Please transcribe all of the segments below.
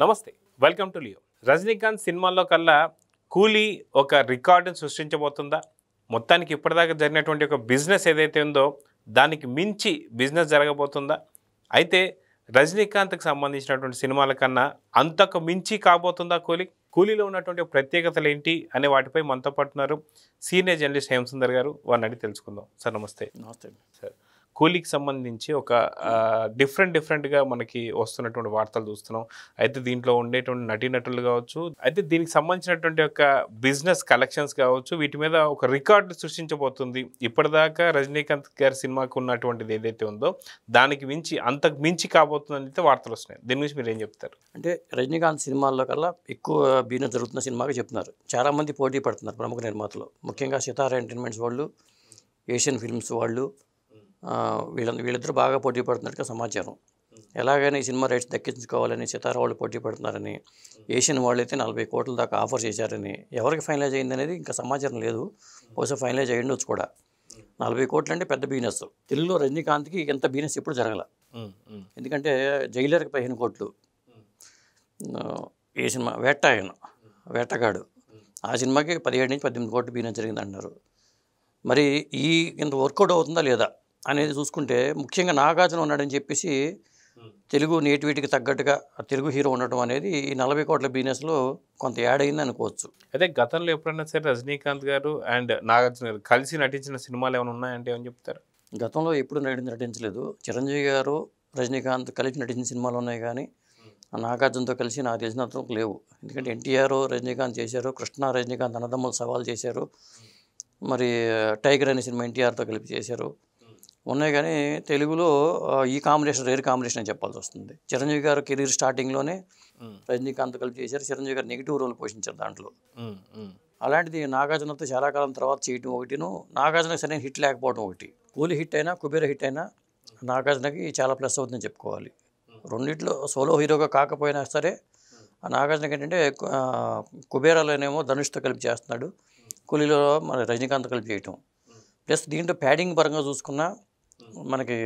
నమస్తే, welcome to Leo. Rajinikanth సినిమాల్లో కల్లా కూలీ ఒక రికార్డును సృష్టించబోతుందా? మొత్తానికి ఇప్పటిదాకా జరిగినటువంటి ఒక బిజినెస్ ఏదైతే ఉందో దానికి మించి బిజినెస్ జరగబోతుందా? అయితే రజనీకాంత్కి సంబంధించినటువంటి సినిమాల కన్నా అంతకు మించి కాబోతుందా కూలీ? కూలీలో ఉన్నటువంటి ప్రత్యేకతలు ఏంటి అనే వాటిపై మనతో పాటున్నారు సీనియర్ జర్నలిస్ట్ హేమసుందర్ గారు. వారిని అడిగి తెలుసుకుందాం. సార్ నమస్తే. నమస్తే సార్, కూలీకి సంబంధించి ఒక డిఫరెంట్గా మనకి వస్తున్నటువంటి వార్తలు చూస్తున్నాం. అయితే దీంట్లో ఉండేటువంటి నటీనటులు కావచ్చు, అయితే దీనికి సంబంధించినటువంటి ఒక బిజినెస్ కలెక్షన్స్ కావచ్చు, వీటి మీద ఒక రికార్డు సృష్టించబోతుంది. ఇప్పటిదాకా రజనీకాంత్ గారి సినిమాకు ఉన్నటువంటిది ఏదైతే ఉందో దానికి మించి అంతకు మించి కాబోతుందని అయితే వార్తలు వస్తున్నాయి. దీని గురించి మీరు ఏం చెప్తారు? అంటే రజనీకాంత్ సినిమాల్లో కల్లా ఎక్కువ బిజినెస్ జరుగుతున్న సినిమాగా చెప్తున్నారు. చాలామంది పోటీ పడుతున్నారు ప్రముఖ నిర్మాతలు, ముఖ్యంగా సితారా ఎంటర్టైన్మెంట్స్ వాళ్ళు, ఏషియన్ ఫిల్మ్స్ వాళ్ళు, వీళ్ళిద్దరూ బాగా పోటీ పడుతున్నట్టుగా సమాచారం. ఎలాగైనా ఈ సినిమా రైట్స్ దక్కించుకోవాలని సితారా వాళ్ళు పోటీ పడుతున్నారని, ఏషియన్ వాళ్ళు అయితే 40 కోట్ల దాకా ఆఫర్ చేశారని, ఎవరికి ఫైనలైజ్ అయింది అనేది ఇంకా సమాచారం లేదు. బహుశా ఫైనలైజ్ అయ్యి ఉండొచ్చు కూడా. 40 కోట్లు అంటే పెద్ద బిజినెస్. తెలుగులో రజనీకాంత్కి ఇంత బిజినెస్ ఎప్పుడు జరగల. ఎందుకంటే జైలర్కి 15 కోట్లు, ఏ సినిమా వేటగాడు ఆ సినిమాకి 17 నుంచి 18 కోట్లు బిజినెస్ జరిగింది అంటున్నారు. మరి ఈ ఇంత వర్కౌట్ అవుతుందా లేదా అనేది చూసుకుంటే, ముఖ్యంగా నాగార్జున ఉన్నాడని చెప్పేసి తెలుగు నేటివిటీకి తగ్గట్టుగా తెలుగు హీరో ఉండటం అనేది ఈ 40 కోట్ల బిజినెస్లో కొంత యాడ్ అయింది అనుకోవచ్చు. అయితే గతంలో ఎప్పుడైనా సరే రజనీకాంత్ గారు అండ్ నాగార్జున గారు కలిసి నటించిన సినిమాలు ఏమైనా ఉన్నాయంటే ఏమని చెప్తారు? గతంలో ఎప్పుడు నటించలేదు. చిరంజీవి గారు రజనీకాంత్ కలిసి నటించిన సినిమాలు ఉన్నాయి, కానీ నాగార్జునతో కలిసి నాకు తెలిసినంత లేవు. ఎందుకంటే ఎన్టీఆర్ రజనీకాంత్ చేశారు, కృష్ణ రజనీకాంత్ అన్నదమ్ములు సవాల్ చేశారు, మరి టైగర్ అనే సినిమా ఎన్టీఆర్తో కలిపి చేశారు ఉన్నాయి. కానీ తెలుగులో ఈ కాంబినేషన్ రేర్ కాంబినేషన్ అని చెప్పాల్సి వస్తుంది. చిరంజీవి గారు కెరీర్ స్టార్టింగ్లోనే రజనీకాంత్ కలిపి చేశారు. చిరంజీవి గారు నెగిటివ్ రోల్ పోషించారు దాంట్లో. అలాంటిది నాగార్జునతో చాలా కాలం తర్వాత చేయటం ఒకటిను, నాగార్జునకి సరైన హిట్ లేకపోవడం ఒకటి. కూలీ హిట్ అయినా కుబేర హిట్ అయినా నాగార్జునకి చాలా ప్లస్ అవుతుందని చెప్పుకోవాలి. రెండిట్లో సోలో హీరోగా కాకపోయినా సరే నాగార్జునకి ఏంటంటే కుబేరాలోనేమో ధనుష్తో కలిపి చేస్తున్నాడు, కూలీలో మన రజనీకాంత్ కలిపి చేయటం. ప్లస్ దీంట్లో ప్యాడింగ్ పరంగా చూసుకున్నా మనకి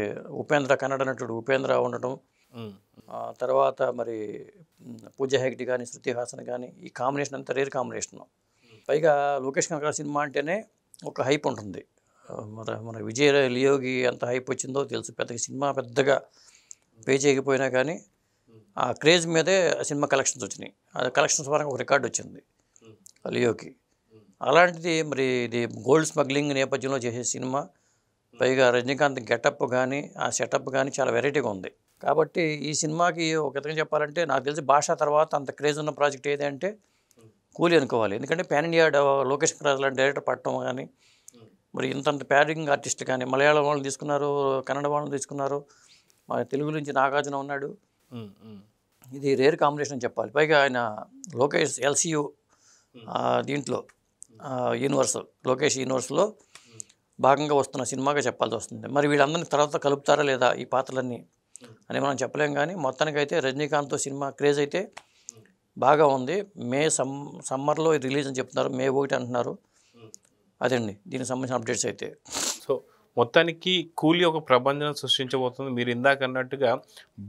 ఉపేంద్ర, కన్నడ నటుడు ఉపేంద్ర ఉండటం, తర్వాత మరి పూజా హెగ్డే కానీ శృతి హాసన్ కానీ, ఈ కాంబినేషన్ అంతా రేర్ కాంబినేషన్. పైగా లోకేష్ కనకరాజ్ సినిమా అంటేనే ఒక హైప్ ఉంటుంది. మన విజయ్ లియోకి ఎంత హైప్ వచ్చిందో తెలుసు. సినిమా పెద్దగా పే చేయకపోయినా కానీ ఆ క్రేజ్ మీదే సినిమా కలెక్షన్స్ వచ్చినాయి. ఆ కలెక్షన్స్ పరంగా ఒక రికార్డు వచ్చింది లియోకి. అలాంటిది మరి ఇది గోల్డ్ స్మగ్లింగ్ నేపథ్యంలో చేసే సినిమా, పైగా రజనీకాంత్ గెటప్ కానీ ఆ సెటప్ కానీ చాలా వెరైటీగా ఉంది. కాబట్టి ఈ సినిమాకి ఒక విధంగా చెప్పాలంటే నాకు తెలిసి భాష తర్వాత అంత క్రేజ్ ఉన్న ప్రాజెక్ట్ ఏది అంటే కూలీ అనుకోవాలి. ఎందుకంటే పాన్ ఇండియా లోకేష్ కనకరాజ్ లాంటి డైరెక్టర్ పట్టడం కానీ, మరి ఇంతంత ప్యాడింగ్ ఆర్టిస్ట్ కానీ మలయాళం వాళ్ళని తీసుకున్నారు, కన్నడ వాళ్ళని తీసుకున్నారు, మన తెలుగు నుంచి నాగార్జున ఉన్నాడు. ఇది రేర్ కాంబినేషన్ అని చెప్పాలి. పైగా ఆయన లోకేష్ LCU దీంట్లో యూనివర్సల్ లోకేష్ యూనివర్స్లో భాగంగా వస్తున్న సినిమాగా చెప్పాల్సి వస్తుంది. మరి వీళ్ళందరినీ తర్వాత కలుపుతారా లేదా ఈ పాత్రలన్నీ అని మనం చెప్పలేం. కానీ మొత్తానికైతే రజనీకాంత్తో సినిమా క్రేజ్ అయితే బాగా ఉంది. సమ్మర్లో రిలీజ్ అని చెప్తున్నారు, May 1 అంటున్నారు. అదండి దీనికి సంబంధించిన అప్డేట్స్ అయితే. సో మొత్తానికి కూలీ ఒక ప్రభంజనం సృష్టించబోతుంది. మీరు ఇందాక అన్నట్టుగా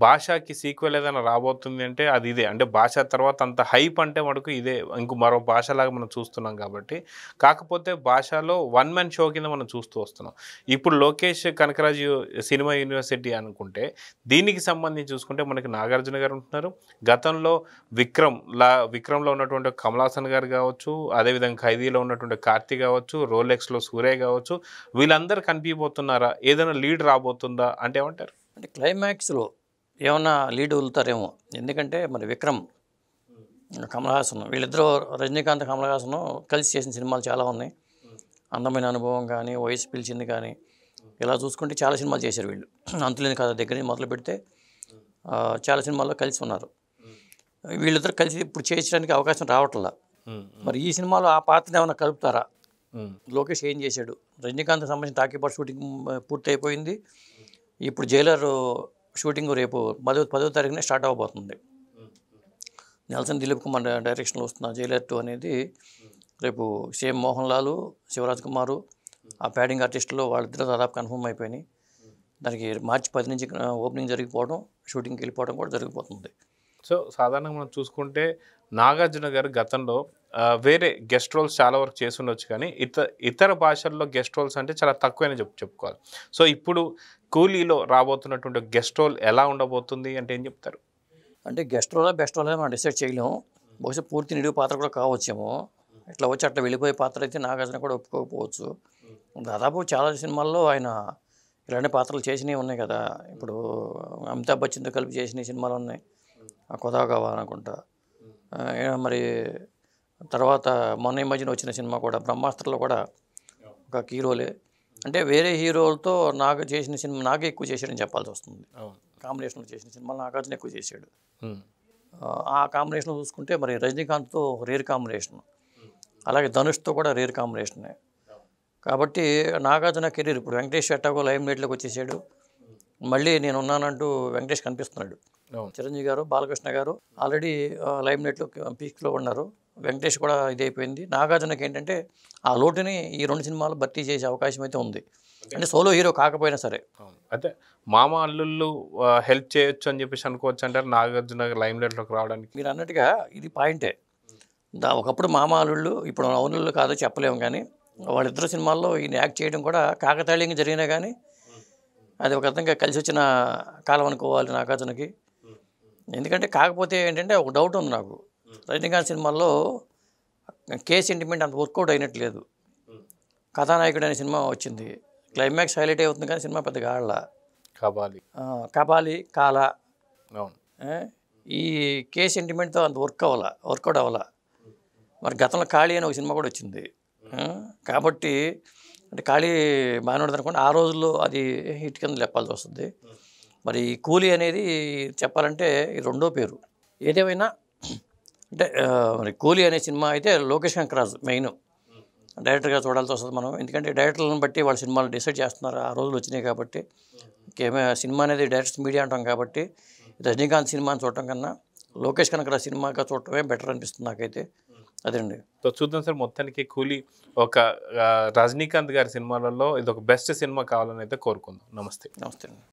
భాషకి సీక్వెల్ ఏదైనా రాబోతుంది అంటే అది ఇదే. అంటే భాష తర్వాత అంత హైప్ అంటే మనకు ఇదే, ఇంకో మరో భాషలాగా మనం చూస్తున్నాం కాబట్టి. కాకపోతే భాషలో వన్ మ్యాన్ షో కింద మనం చూస్తూ వస్తున్నాం. ఇప్పుడు లోకేష్ కనకరాజ్ సినిమా యూనివర్సిటీ అనుకుంటే దీనికి సంబంధించి చూసుకుంటే మనకి నాగార్జున గారు ఉంటున్నారు. గతంలో విక్రమ్లో ఉన్నటువంటి కమల్ హాసన్ గారు కావచ్చు, అదేవిధంగా ఖైదీలో ఉన్నటువంటి కార్తీ కావచ్చు, రోలెక్స్లో సూర్య కావచ్చు, వీళ్ళందరూ కనిపించబోతున్నారా? ఏదైనా లీడ్ రాబోతుందా అంటే ఏమంటారు? అంటే క్లైమాక్స్లో ఏమన్నా లీడ్ వదులుతారేమో. ఎందుకంటే మరి విక్రమ్, కమల్ హాసన్ వీళ్ళిద్దరూ, రజనీకాంత్ కమల్ హాసన్ కలిసి చేసిన సినిమాలు చాలా ఉన్నాయి. అందమైన అనుభవం కానీ, వయసు పిలిచింది కానీ, ఇలా చూసుకుంటే చాలా సినిమాలు చేశారు వీళ్ళు. అంతులేని కథ దగ్గర నుంచి మొదలు పెడితే చాలా సినిమాల్లో కలిసి ఉన్నారు. వీళ్ళిద్దరు కలిసి ఇప్పుడు చేయించడానికి అవకాశం రావట్లా. మరి ఈ సినిమాలో ఆ పాత్రను ఏమైనా కలుపుతారా? లోకేష్ ఏం చేశాడు? రజనీకాంత్ సంబంధించిన టాకీపాట్ షూటింగ్ పూర్తి అయిపోయింది. ఇప్పుడు జైలర్ షూటింగ్ రేపు 10వ తారీఖునే స్టార్ట్ అవ్వబోతుంది. నెల్సన్ దిలీప్ కుమార్ డైరెక్షన్లో వస్తున్న జైలర్ 2 అనేది రేపు సేమ్ మోహన్ లాల్, శివరాజ్ కుమారు ఆ ప్యాడింగ్ ఆర్టిస్టులో వాళ్ళిద్దరూ దాదాపు కన్ఫర్మ్ అయిపోయినాయి. దానికి మార్చి 10 నుంచి ఓపెనింగ్ జరిగిపోవడం, షూటింగ్కి వెళ్ళిపోవడం కూడా జరిగిపోతుంది. సో సాధారణంగా మనం చూసుకుంటే నాగార్జున గారు గతంలో వేరే గెస్ట్ రోల్స్ చాలా వరకు చేసి ఉండొచ్చు కానీ ఇతర భాషల్లో గెస్ట్ రోల్స్ అంటే చాలా తక్కువైనా చెప్పుకోవాలి. సో ఇప్పుడు కూలీలో రాబోతున్నటువంటి గెస్ట్ రోల్ ఎలా ఉండబోతుంది అంటే ఏం చెప్తారు? అంటే గెస్ట్ రోలా బెస్ట్ రోలా మనం డిసైడ్ చేయలేము. బహుశా పూర్తి నిలువు పాత్ర కూడా కావచ్చేమో. ఇట్లా వచ్చి అట్లా వెళ్ళిపోయే పాత్ర అయితే నాగార్జున కూడా ఒప్పుకోకపోవచ్చు. దాదాపు చాలా సినిమాల్లో ఆయన ఇలాంటి పాత్రలు చేసినవి ఉన్నాయి కదా. ఇప్పుడు అమితాబ్ బచ్చన్తో కలిపి చేసిన సినిమాలు ఉన్నాయి. కొదాగవా అనుకుంటా. మరి తర్వాత మొన్న ఈ మధ్యన వచ్చిన సినిమా కూడా బ్రహ్మాస్త్రలో కూడా ఒక హీరోలే. అంటే వేరే హీరోలతో నాకు చేసిన సినిమా నాకే ఎక్కువ చేశాడని చెప్పాల్సి వస్తుంది. కాంబినేషన్లో చేసిన సినిమాలు నాగార్జున ఎక్కువ చేశాడు. ఆ కాంబినేషన్లో చూసుకుంటే మరి రజనీకాంత్తో రేర్ కాంబినేషన్, అలాగే ధనుష్తో కూడా రేర్ కాంబినేషనే. కాబట్టి నాగార్జున కెరీర్ ఇప్పుడు వెంకటేష్ ఎట్టాగో లైమ్ లైట్లోకి వచ్చేసాడు. మళ్ళీ నేను ఉన్నానంటూ వెంకటేష్ కనిపిస్తున్నాడు. చిరంజీవి గారు, బాలకృష్ణ గారు ఆల్రెడీ లైమ్ లైట్లో పీక్స్లో ఉన్నారు. వెంకటేష్ కూడా ఇది అయిపోయింది. నాగార్జునకి ఏంటంటే ఆ లోటుని ఈ 2 సినిమాలు భర్తీ చేసే అవకాశం అయితే ఉంది. అంటే సోలో హీరో కాకపోయినా సరే. అయితే మామ అల్లుళ్ళు హెల్ప్ చేయొచ్చు అని చెప్పేసి అనుకోవచ్చు అంటారు నాగార్జున లైమ్ లైట్లోకి రావడానికి. మీరు అన్నట్టుగా ఇది పాయింటే. ఒకప్పుడు మామ అల్లుళ్ళు, ఇప్పుడు అవునుళ్ళు కాదో చెప్పలేము కానీ వాళ్ళిద్దరు సినిమాల్లో ఈయన యాక్ట్ చేయడం కూడా కాకతాళీయంగా జరిగినా కానీ అది ఒక విధంగా కలిసి వచ్చిన కాలం అనుకోవాలి నాగార్జునకి. ఎందుకంటే కాకపోతే ఏంటంటే ఒక డౌట్ ఉంది నాకు. రజనీకాంత్ సినిమాల్లో కే సెంటిమెంట్ అంత వర్కౌట్ అయినట్లేదు. కథానాయకుడు అనే సినిమా వచ్చింది, క్లైమాక్స్ హైలైట్ అవుతుంది కానీ సినిమా పెద్దగా ఆడలా. కబాలి కాల ఈ కే సెంటిమెంట్తో అంత వర్కౌట్ అవ్వాలా. మరి గతంలో ఖాళీ అని ఒక సినిమా కూడా వచ్చింది. కాబట్టి అంటే ఖాళీ బాగానే ఉంటుంది అనుకోండి. ఆ రోజుల్లో అది హిట్ కింద చెప్పాల్సి వస్తుంది. మరి కూలీ అనేది చెప్పాలంటే ఈ రెండో పేరు. ఏదేమైనా అంటే మరి కూలీ అనే సినిమా అయితే లోకేష్ కనకరాజు మెయిన్ డైరెక్టర్గా చూడాల్సి వస్తుంది మనం. ఎందుకంటే డైరెక్టర్లను బట్టి వాళ్ళ సినిమాలు డిసైడ్ చేస్తున్నారు. ఆ రోజులు వచ్చినాయి కాబట్టి సినిమా అనేది డైరెక్ట్ మీడియా అంటాం కాబట్టి రజనీకాంత్ సినిమాని చూడటం కన్నా లోకేష్ కనకరాజు సినిమాగా చూడటమే బెటర్ అనిపిస్తుంది నాకైతే. అదండి. సో చూద్దాం సార్, మొత్తానికి కూలీ ఒక రజనీకాంత్ గారి సినిమాలలో ఇది ఒక బెస్ట్ సినిమా కావాలని అయితే కోరుకుందాం. నమస్తే. నమస్తే అండి.